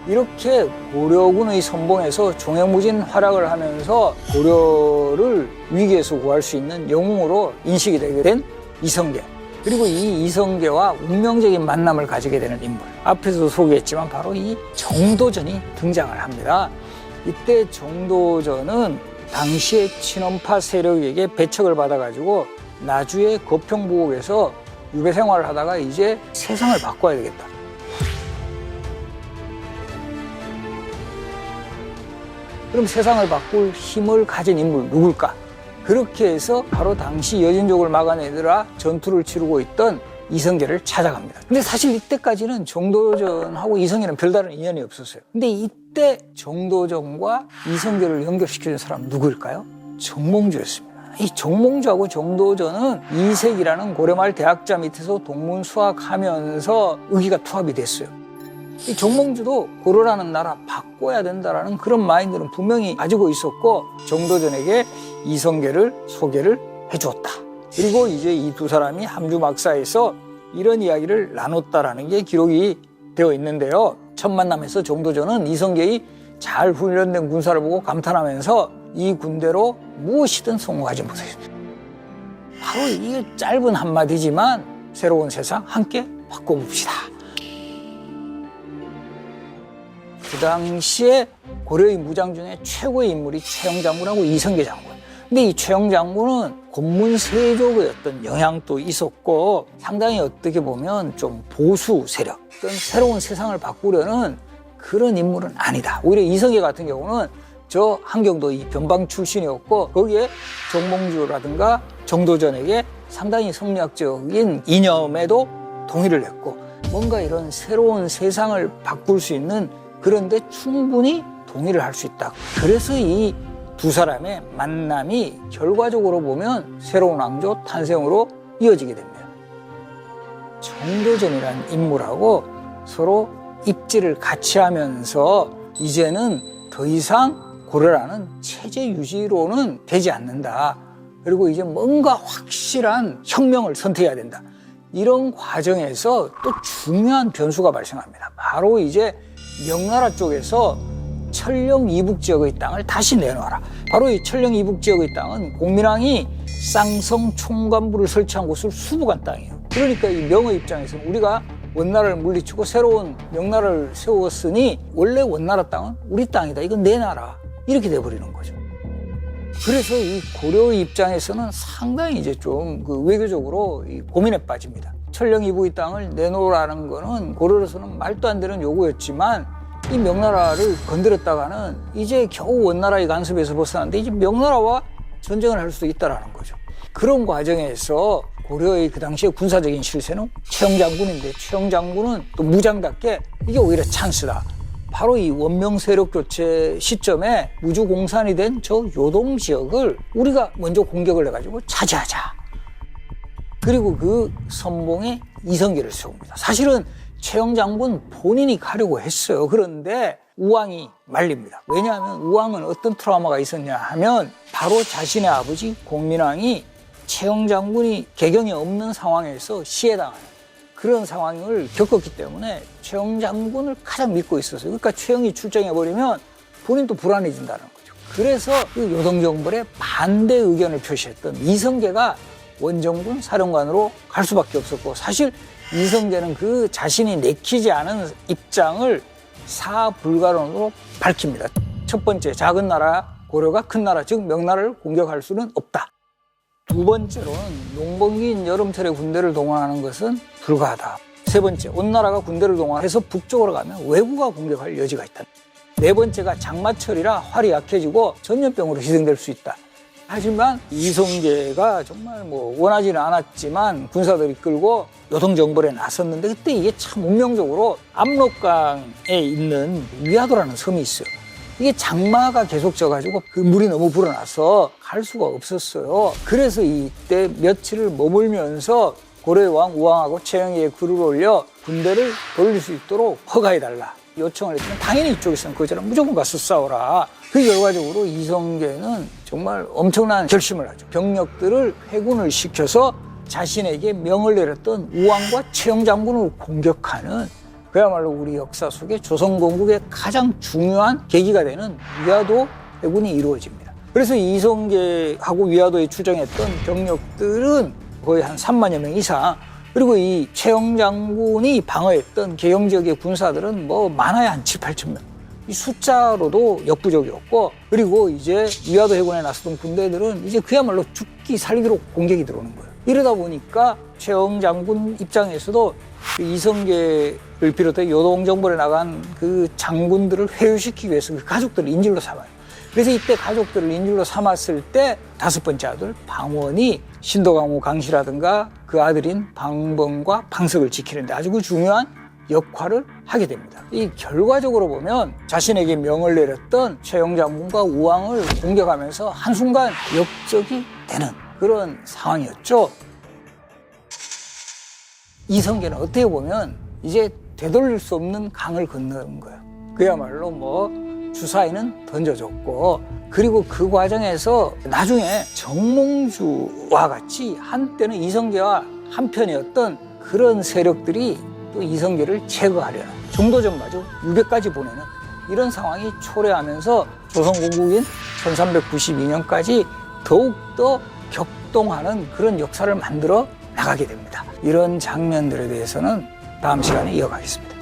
이렇게 고려군의 선봉에서 종횡무진 활약을 하면서 고려를 위기에서 구할 수 있는 영웅으로 인식이 되게 된 이성계. 그리고 이 이성계와 운명적인 만남을 가지게 되는 인물. 앞에서도 소개했지만 바로 이 정도전이 등장을 합니다. 이때 정도전은 당시의 친원파 세력에게 배척을 받아가지고 나주의 거평부국에서 유배 생활을 하다가 이제 세상을 바꿔야 되겠다. 그럼 세상을 바꿀 힘을 가진 인물 누굴까? 그렇게 해서 바로 당시 여진족을 막아내느라 전투를 치르고 있던 이성계를 찾아갑니다. 근데 사실 이때까지는 정도전하고 이성계는 별다른 인연이 없었어요. 근데 이때 정도전과 이성계를 연결시켜준 사람 누구일까요? 정몽주였습니다. 이 정몽주하고 정도전은 이색이라는 고려말 대학자 밑에서 동문수학하면서 의기가 투합이 됐어요. 이 정몽주도 고려라는 나라 바꿔야 된다라는 그런 마인드는 분명히 가지고 있었고 정도전에게 이성계를 소개를 해주었다. 그리고 이제 이 두 사람이 함주막사에서 이런 이야기를 나눴다라는 게 기록이 되어 있는데요. 첫 만남에서 정도전은 이성계의 잘 훈련된 군사를 보고 감탄하면서 이 군대로 무엇이든 성공하지 못했습니다. 바로 이게 짧은 한마디지만 새로운 세상 함께 바꿔봅시다. 그 당시에 고려의 무장 중에 최고의 인물이 최영 장군하고 이성계 장군. 근데 이 최영 장군은 곤문세족의 어떤 영향도 있었고 상당히 어떻게 보면 좀 보수 세력, 어떤 새로운 세상을 바꾸려는 그런 인물은 아니다. 오히려 이성계 같은 경우는 저 한경도 이 변방 출신이었고 거기에 정몽주라든가 정도전에게 상당히 성리학적인 이념에도 동의를 했고 뭔가 이런 새로운 세상을 바꿀 수 있는 그런데 충분히 동의를 할 수 있다. 그래서 이 두 사람의 만남이 결과적으로 보면 새로운 왕조 탄생으로 이어지게 됩니다. 정도전이라는 인물하고 서로 입지를 같이 하면서 이제는 더 이상 고려라는 체제 유지로는 되지 않는다. 그리고 이제 뭔가 확실한 혁명을 선택해야 된다. 이런 과정에서 또 중요한 변수가 발생합니다. 바로 이제 명나라 쪽에서 철령 이북 지역의 땅을 다시 내놔라. 바로 이 철령 이북 지역의 땅은 공민왕이 쌍성 총관부를 설치한 곳을 수복한 땅이에요. 그러니까 이 명의 입장에서는 우리가 원나라를 물리치고 새로운 명나라를 세웠으니 원래 원나라 땅은 우리 땅이다. 이건 내 나라. 이렇게 돼버리는 거죠. 그래서 이 고려의 입장에서는 상당히 이제 좀 그 외교적으로 고민에 빠집니다. 철령 이북의 땅을 내놓으라는 거는 고려로서는 말도 안 되는 요구였지만 이 명나라를 건드렸다가는 이제 겨우 원나라의 간섭에서 벗어났는데 이제 명나라와 전쟁을 할 수도 있다라는 거죠. 그런 과정에서 고려의 그 당시의 군사적인 실세는 최영 장군인데 최영 장군은 또 무장답게 이게 오히려 찬스다. 바로 이 원명 세력 교체 시점에 무주공산이 된 저 요동 지역을 우리가 먼저 공격을 해가지고 차지하자. 그리고 그 선봉에 이성계를 세웁니다. 사실은 최영 장군 본인이 가려고 했어요. 그런데 우왕이 말립니다. 왜냐하면 우왕은 어떤 트라우마가 있었냐 하면 바로 자신의 아버지 공민왕이 최영 장군이 개경이 없는 상황에서 시해당하는 그런 상황을 겪었기 때문에 최영 장군을 가장 믿고 있었어요. 그러니까 최영이 출정해버리면 본인도 불안해진다는 거죠. 그래서 그 요동정벌에 반대 의견을 표시했던 이성계가 원정군 사령관으로 갈 수밖에 없었고 사실 이성계는 그 자신이 내키지 않은 입장을 사불가론으로 밝힙니다. 첫 번째, 작은 나라 고려가 큰 나라 즉 명나라를 공격할 수는 없다. 두 번째로는 농번기인 여름철에 군대를 동원하는 것은 불가하다. 세 번째, 온나라가 군대를 동원해서 북쪽으로 가면 외구가 공격할 여지가 있다. 네 번째가 장마철이라 활이 약해지고 전염병으로 희생될 수 있다. 하지만 이성계가 정말 원하지는 않았지만 군사들이 끌고 요동정벌에 나섰는데 그때 이게 참 운명적으로 압록강에 있는 위화도라는 섬이 있어요. 이게 장마가 계속 져가지고 그 물이 너무 불어나서 갈 수가 없었어요. 그래서 이때 며칠을 머물면서 고려의 왕 우왕하고 최영희에 글을 올려 군대를 돌릴 수 있도록 허가해달라 요청을 했지만 당연히 이쪽에서는 그거처럼 무조건 가서 싸워라. 그 결과적으로 이성계는 정말 엄청난 결심을 하죠. 병력들을 회군을 시켜서 자신에게 명을 내렸던 우왕과 최영 장군을 공격하는 그야말로 우리 역사 속에 조선건국의 가장 중요한 계기가 되는 위화도 해군이 이루어집니다. 그래서 이성계하고 위화도에 추정했던 병력들은 거의 한 3만여 명 이상, 그리고 이 최영 장군이 방어했던 개영 지역의 군사들은 뭐 많아야 한 7, 8천 명. 이 숫자로도 역부족이었고, 그리고 이제 위화도 해군에 나섰던 군대들은 이제 그야말로 죽기 살기로 공격이 들어오는 거예요. 이러다 보니까 최영 장군 입장에서도 그 이성계를 비롯해 요동정벌에 나간 그 장군들을 회유시키기 위해서 그 가족들을 인질로 삼아요. 그래서 이때 가족들을 인질로 삼았을 때 다섯 번째 아들 방원이 신도강호 강씨라든가 그 아들인 방범과 방석을 지키는데 아주 그 중요한 역할을 하게 됩니다. 이 결과적으로 보면 자신에게 명을 내렸던 최영 장군과 우왕을 공격하면서 한순간 역적이 되는 그런 상황이었죠. 이성계는 어떻게 보면 이제 되돌릴 수 없는 강을 건너는 거예요. 그야말로 뭐 주사위는 던져줬고, 그리고 그 과정에서 나중에 정몽주와 같이 한때는 이성계와 한편이었던 그런 세력들이 또 이성계를 제거하려는, 정도전마저 유배까지 보내는 이런 상황이 초래하면서 조선건국인 1392년까지 더욱더 격동하는 그런 역사를 만들어 나가게 됩니다. 이런 장면들에 대해서는 다음 시간에 이어가겠습니다.